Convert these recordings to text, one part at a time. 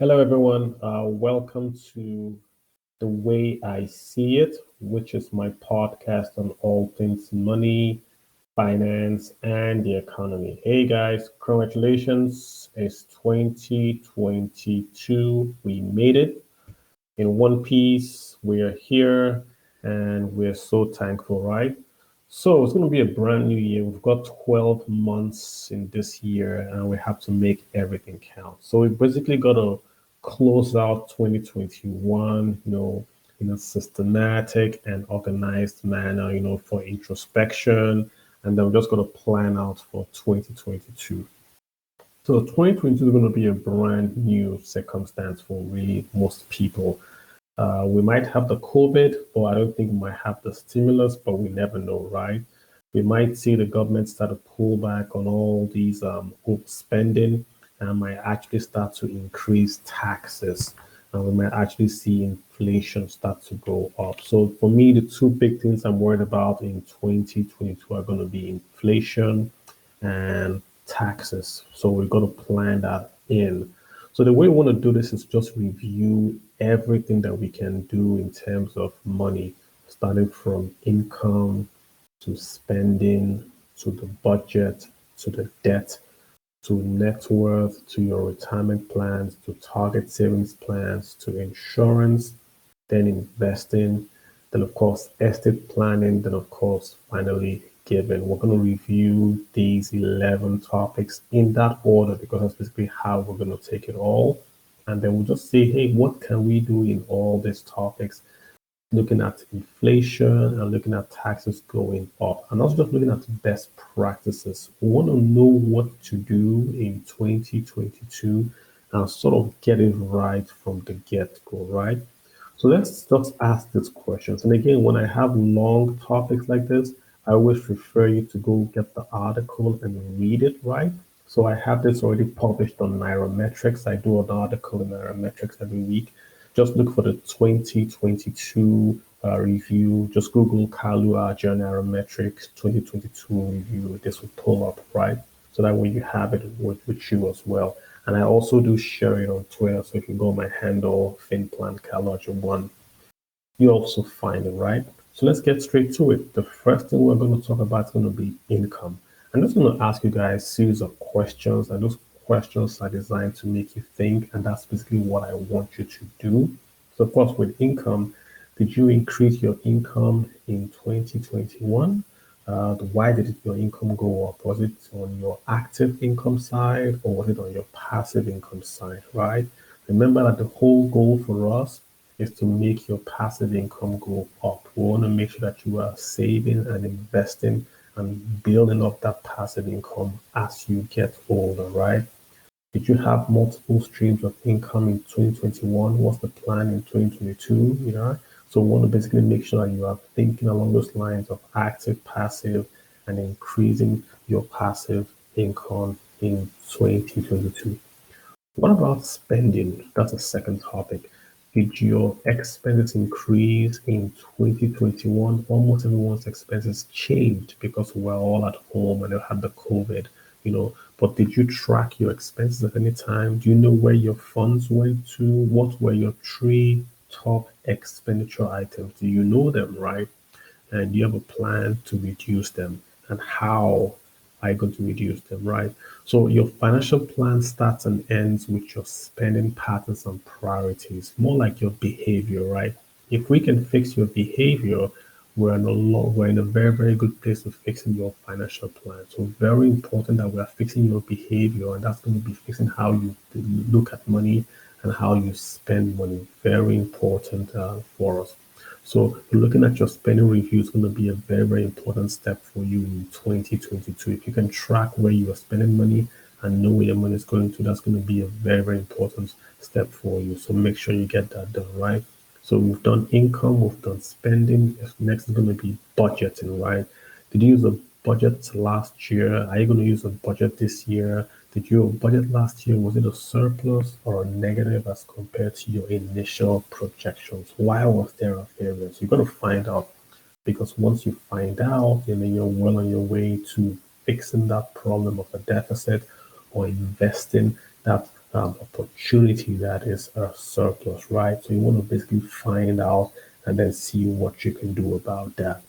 Hello, everyone. Welcome to The Way I See It, which is my podcast on all things money, finance, and the economy. Hey, guys, congratulations. It's 2022. We made it in one piece. We are here and we're so thankful, right? So it's going to be a brand new year. We've got 12 months in this year and we have to make everything count. So we basically got to close out 2021, in a systematic and organized manner, for introspection. And then we're just going to plan out for 2022. So 2022 is going to be a brand new circumstance for really most people. We might have the COVID, or I don't think we might have the stimulus, but we never know, right? We might see the government start to pull back on all these spending and might actually start to increase taxes. And we might actually see inflation start to go up. So for me, the two big things I'm worried about in 2022 are going to be inflation and taxes. So we've got to plan that in. So the way we want to do this is just review everything that we can do in terms of money, starting from income to spending to the budget to the debt to net worth to your retirement plans to target savings plans to insurance, then investing, then of course estate planning, then of course finally giving. We're going to review these 11 topics in that order because that's basically how we're going to take it all. And then we'll just say, hey, what can we do in all these topics? Looking at inflation and looking at taxes going up, and also just looking at best practices. We want to know what to do in 2022 and sort of get it right from the get-go, right? So let's just ask these questions. And again, when I have long topics like this, I always refer you to go get the article and read it, right? So I have this already published on Nairametrics. I do an article in Nairametrics every week. Just look for the 2022 review. Just Google Kalu Aja Nairametrics 2022 review. This will pull up, right? So that way you have it with you as well. And I also do share it on Twitter. So if you go my handle, FinPlan Kalaja1, you also find it, right? So let's get straight to it. The first thing we're going to talk about is going to be income. I'm just going to ask you guys a series of questions, and those questions are designed to make you think, and that's basically what I want you to do. So, of course, with income, did you increase your income in 2021? Why did your income go up? Was it on your active income side or was it on your passive income side, right? Remember that the whole goal for us is to make your passive income go up. We want to make sure that you are saving and investing and building up that passive income as you get older, right? Did you have multiple streams of income in 2021? What's the plan in 2022? So we want to basically make sure that you are thinking along those lines of active, passive, and increasing your passive income in 2022. What about spending? That's a second topic. Did your expenses increase in 2021? Almost everyone's expenses changed because we're all at home and they had the COVID. But did you track your expenses at any time? Do you know where your funds went to? What were your three top expenditure items? Do you know them, right? And do you have a plan to reduce them? And how are you going to reduce them, right? So your financial plan starts and ends with your spending patterns and priorities, more like your behavior, right? If we can fix your behavior, we're in a very, very good place of fixing your financial plan. So very important that we are fixing your behavior, and that's going to be fixing how you look at money and how you spend money. Very important for us. So looking at your spending review is going to be a very, very important step for you in 2022. If you can track where you are spending money and know where your money is going to, that's going to be a very, very important step for you. So make sure you get that done, right? So we've done income, we've done spending. Next is going to be budgeting, right? Did you use a budget last year? Are you going to use a budget this year? Did your budget last year, was it a surplus or a negative as compared to your initial projections? Why was there a variance? You've got to find out, because once you find out, then you're well on your way to fixing that problem of a deficit or investing that opportunity that is a surplus, right? So you want to basically find out and then see what you can do about that.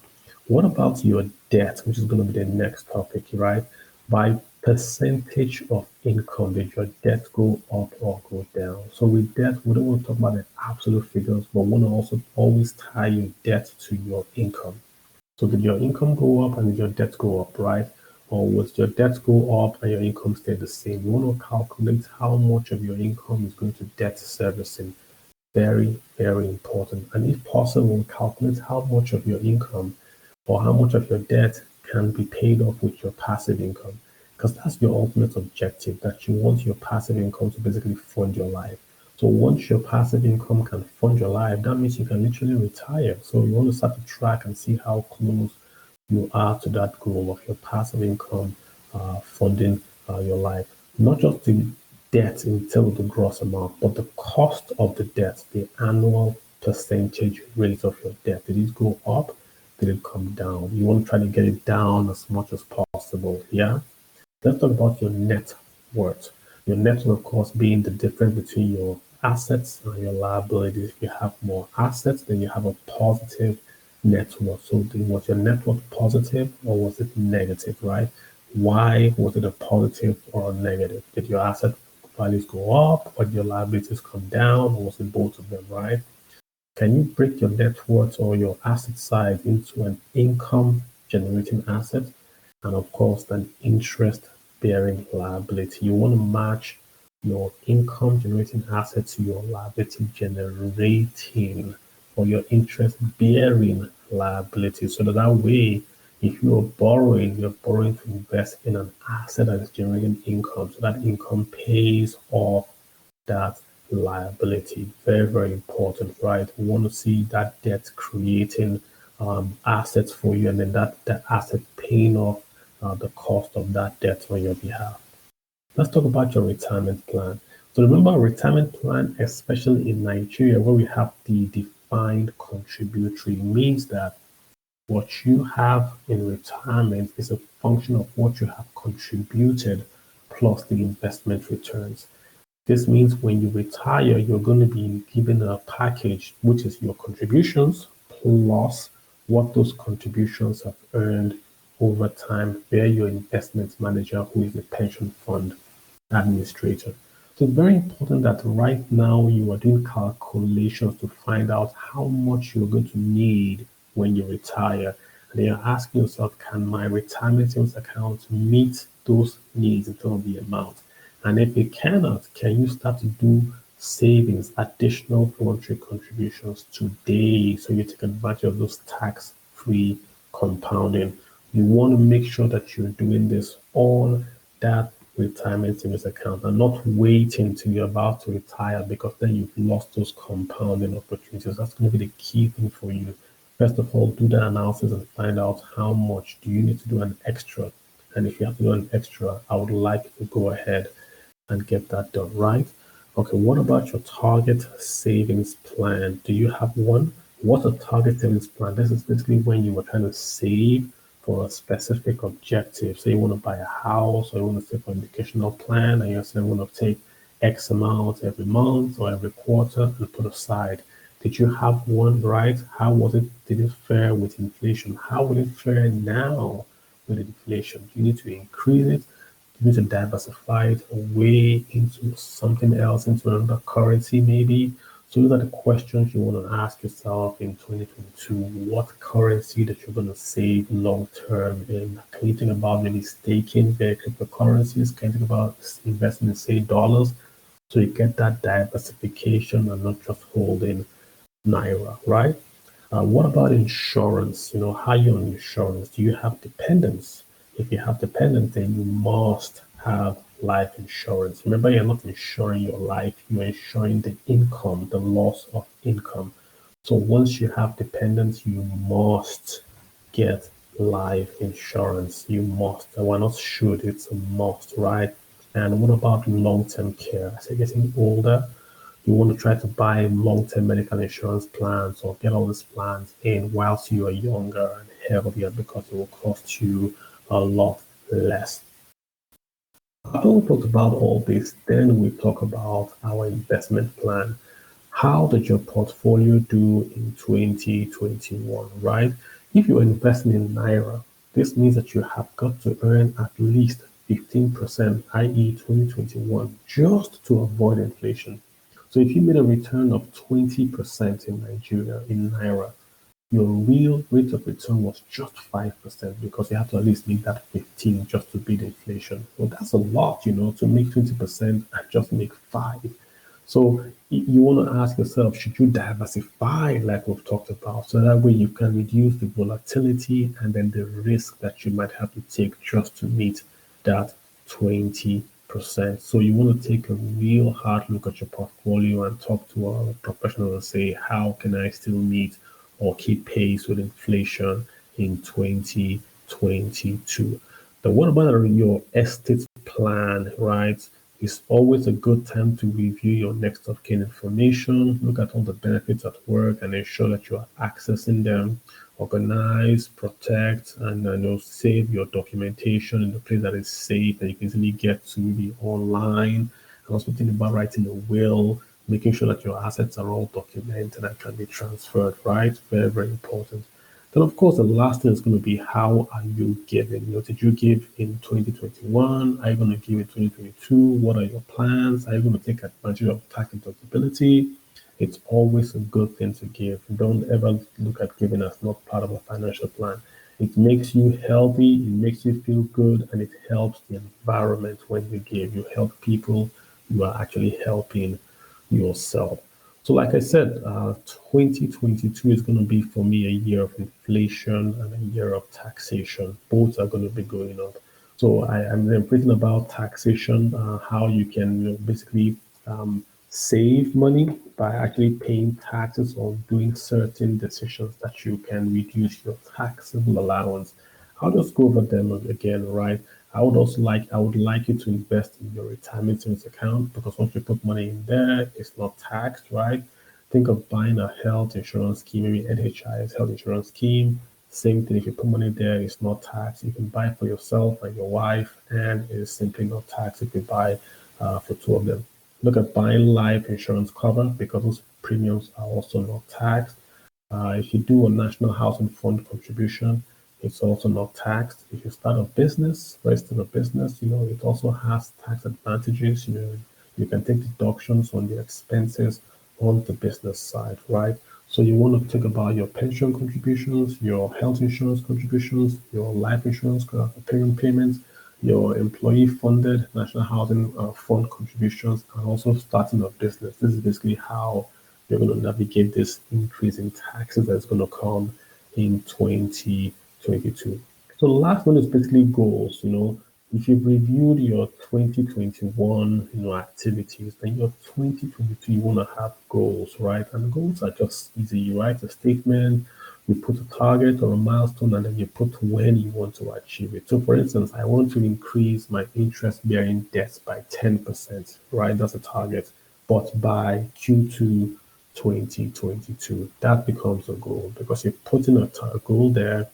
What about your debt, which is going to be the next topic, right? By percentage of income, did your debt go up or go down? So with debt, we don't want to talk about the absolute figures, but we want to also always tie your debt to your income. So did your income go up and did your debt go up, right? Or was your debt go up and your income stay the same? You want to calculate how much of your income is going to debt servicing. Very, very important. And if possible, calculate how much of your income or how much of your debt can be paid off with your passive income. Because that's your ultimate objective, that you want your passive income to basically fund your life. So once your passive income can fund your life, that means you can literally retire. So you want to start to track and see how close you are to that goal of your passive income funding your life. Not just the debt in terms of the gross amount, but the cost of the debt, the annual percentage rate of your debt. Did it go up? Did it come down? You want to try to get it down as much as possible. Yeah. Let's talk about your net worth. Your net worth, of course, being the difference between your assets and your liabilities. If you have more assets, then you have a positive net worth. So was your net worth positive or was it negative, right? Why was it a positive or a negative? Did your asset values go up or did your liabilities come down or was it both of them, right? Can you break your net worth or your asset side into an income generating asset and of course an interest bearing liability? You want to match your income generating asset to your liability generating or your interest bearing liability, so that way if you are borrowing, you're borrowing to invest in an asset that is generating income, so that income pays off that liability. Very, very important, right? We want to see that debt creating assets for you and then that asset paying off the cost of that debt on your behalf. Let's talk about your retirement plan. So remember, a retirement plan, especially in Nigeria, where we have the defined contributory, means that what you have in retirement is a function of what you have contributed plus the investment returns. This means when you retire, you're going to be given a package, which is your contributions plus what those contributions have earned over time via your investment manager, who is the pension fund administrator. So it's very important that right now you are doing calculations to find out how much you're going to need when you retire. And then you're asking yourself, can my retirement savings account meet those needs in terms of the amount? And if it cannot, can you start to do savings, additional voluntary contributions today so you take advantage of those tax-free compounding? You want to make sure that you're doing this on that retirement savings account and not waiting till you're about to retire, because then you've lost those compounding opportunities. That's going to be the key thing for you. First of all, do the analysis and find out how much do you need to do an extra. And if you have to do an extra, I would like you to go ahead and get that done, right? Okay, what about your target savings plan? Do you have one? What's a target savings plan? This is basically when you were trying to save for a specific objective. Say you want to buy a house or you want to save for an educational plan and you're saying you want to take X amount every month or every quarter and put aside. Did you have one, right? How was it? Did it fare with inflation? How will it fare now with inflation? You need to increase it. You need to diversify it away into something else, into another currency maybe. So those are the questions you want to ask yourself in 2022. What currency that you're going to save long term in? Can you think about maybe staking their cryptocurrencies? Can you think about investing in, say, dollars? So you get that diversification and not just holding Naira, right? What about insurance? You know, how you on insurance? Do you have dependents? If you have dependents, then you must have life insurance. Remember, you're not insuring your life, you're insuring the income, the loss of income. So once you have dependents, you must get life insurance. You must. Why not should? It's a must, right? And what about long-term care? As you're getting older, you want to try to buy long-term medical insurance plans or get all these plans in whilst you are younger and healthier, because it will cost you a lot less. After we talked about all this, then we talk about our investment plan. How did your portfolio do in 2021, right? If you're investing in Naira, this means that you have got to earn at least 15%, i.e. 2021, just to avoid inflation. So if you made a return of 20% in Nigeria, in Naira, your real rate of return was just 5% because you have to at least make that 15 just to beat inflation. Well, that's a lot, to make 20% and just make 5. So you want to ask yourself, should you diversify like we've talked about? So that way you can reduce the volatility and then the risk that you might have to take just to meet that 20%. So you want to take a real hard look at your portfolio and talk to a professional and say, how can I still meet or keep pace with inflation in 2022? Then what about your estate plan, right? It's always a good time to review your next of kin information, look at all the benefits at work and ensure that you are accessing them. Organize, protect, and save your documentation in a place that is safe and you can easily get to be online. And also think about writing a will, making sure that your assets are all documented and can be transferred, right? Very, very important. Then, of course, the last thing is going to be how are you giving? Did you give in 2021? Are you going to give in 2022? What are your plans? Are you going to take advantage of tax deductibility? It's always a good thing to give. Don't ever look at giving as not part of a financial plan. It makes you healthy, it makes you feel good, and it helps the environment when you give. You help people, you are actually helping yourself. So, like I said, 2022 is going to be for me a year of inflation and a year of taxation. Both are going to be going up. So, I'm thinking about taxation, how you can basically save money by actually paying taxes or doing certain decisions that you can reduce your taxable allowance. I'll just go over them again, right? I would like you to invest in your retirement savings account because once you put money in there, it's not taxed, right? Think of buying a health insurance scheme, maybe NHIS health insurance scheme. Same thing, if you put money there, it's not taxed. You can buy for yourself and your wife, and it is simply not taxed if you buy for two of them. Look at buying life insurance cover because those premiums are also not taxed. If you do a national housing fund contribution, it's also not taxed. If you start a business, register a business, it also has tax advantages. You can take deductions on the expenses on the business side, right? So you want to think about your pension contributions, your health insurance contributions, your life insurance premium payments, your employee funded national housing fund contributions, and also starting a business. This is basically how you're going to navigate this increase in taxes that's going to come in 2022. So the last one is basically goals. If you've reviewed your 2021, activities, then your 2022, you want to have goals, right? And goals are just easy. You write a statement, you put a target or a milestone, and then you put when you want to achieve it. So, for instance, I want to increase my interest-bearing debt by 10%, right? That's a target. But by Q2 2022, that becomes a goal because you're putting a goal there,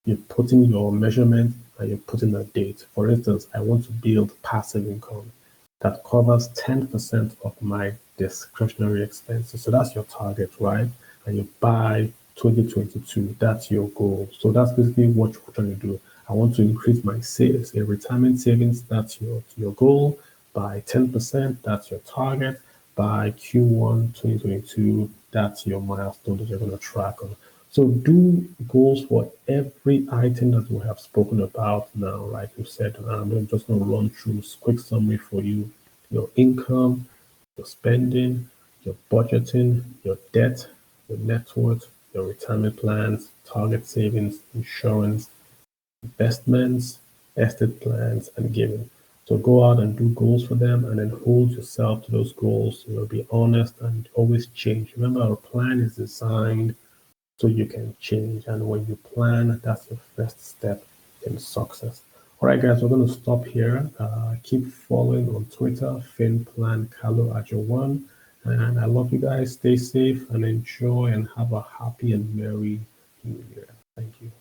you're putting your measurement, and you're putting a date. For instance, I want to build passive income that covers 10% of my discretionary expenses. So that's your target, right? And you by 2022, that's your goal. So that's basically what you're trying to do. I want to increase my savings in retirement savings. That's your goal. By 10%, that's your target. By Q1 2022, that's your milestone that you're going to track on. So do goals for every item that we have spoken about now. Like we said, I'm just going to run through a quick summary for you. Your income, your spending, your budgeting, your debt, your net worth, your retirement plans, target savings, insurance, investments, estate plans, and giving. So go out and do goals for them and then hold yourself to those goals. Be honest and always change. Remember, our plan is designed so you can change. And when you plan, that's your first step in success. All right, guys, we're going to stop here. Keep following on Twitter, FinPlanCalo@one. And I love you guys. Stay safe and enjoy and have a happy and merry new year. Thank you.